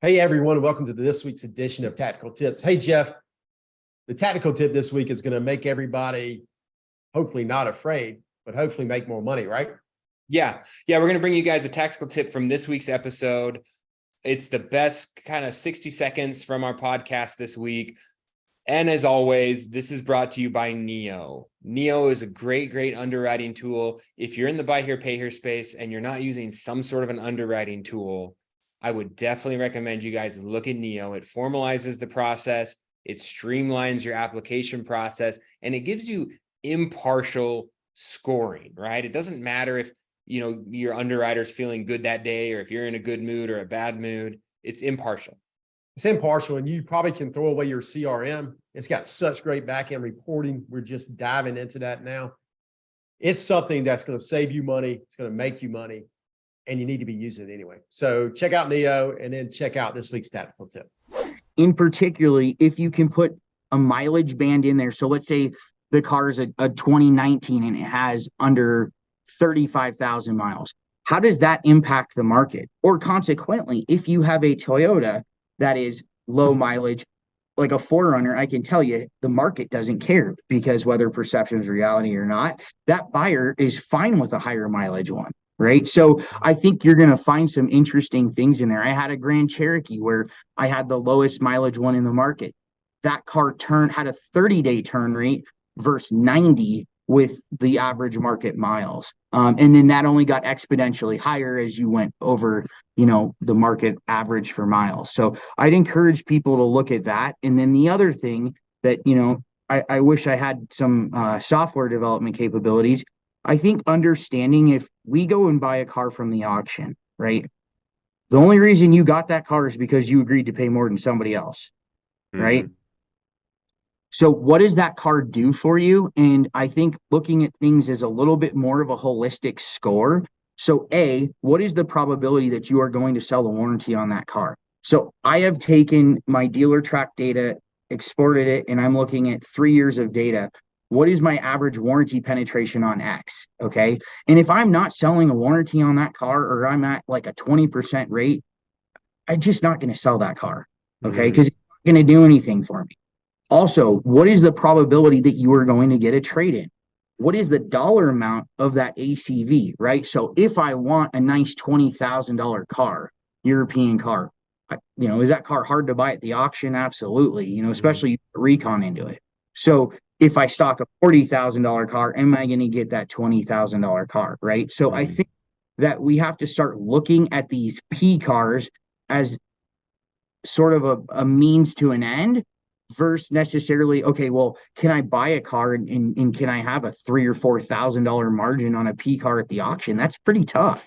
Hey everyone, welcome to this week's edition of Tactical Tips. Hey Jeff, the tactical tip this week is going to make everybody hopefully not afraid, but hopefully make more money, right? Yeah, we're going to bring you guys a tactical tip from this week's episode. It's the best kind of 60 seconds from our podcast this week. And as always, this is brought to you by Neo. Neo is a great underwriting tool. If you're in the buy here, pay here space and you're not using some sort of an underwriting tool, I would definitely recommend you guys look at Neo. It formalizes the process, it streamlines your application process, and it gives you impartial scoring, right? It doesn't matter if your underwriter's feeling good that day or if you're in a good mood or a bad mood. It's impartial. It's impartial, and you probably can throw away your CRM. It's got such great back-end reporting. We're just diving into that now. It's something that's going to save you money. It's going to make you money. And you need to be using it anyway. So check out Neo and then check out this week's tactical tip. In particularly, if you can put a mileage band in there. So let's say the car is a 2019 and it has under 35,000 miles. How does that impact the market? Or consequently, if you have a Toyota that is low mileage, like a 4Runner, I can tell you the market doesn't care, because whether perception is reality or not, that buyer is fine with a higher mileage one. Right. So I think you're going to find some interesting things in there. I had a Grand Cherokee where I had the lowest mileage one in the market. That car had a 30-day turn rate versus 90 with the average market miles. And then that only got exponentially higher as you went over, the market average for miles. So I'd encourage people to look at that. And then the other thing that, I wish I had some software development capabilities. I think understanding, if we go and buy a car from the auction, right? The only reason you got that car is because you agreed to pay more than somebody else, right? So what does that car do for you? And I think looking at things as a little bit more of a holistic score. So what is the probability that you are going to sell a warranty on that car? So I have taken my dealer track data, exported it, and I'm looking at 3 years of data. What is my average warranty penetration on X? Okay. And if I'm not selling a warranty on that car, or I'm at like a 20% rate, I'm just not going to sell that car. Okay. Because it's not going to do anything for me. Also, what is the probability that you are going to get a trade-in? What is the dollar amount of that ACV, right? So if I want a nice $20,000 car, European car, is that car hard to buy at the auction? Absolutely. Especially recon into it. So if I stock a $40,000 car, am I going to get that $20,000 car, right? So I think that we have to start looking at these P cars as sort of a means to an end versus necessarily, okay, well, can I buy a car and can I have a $3,000 or $4,000 margin on a P car at the auction? That's pretty tough.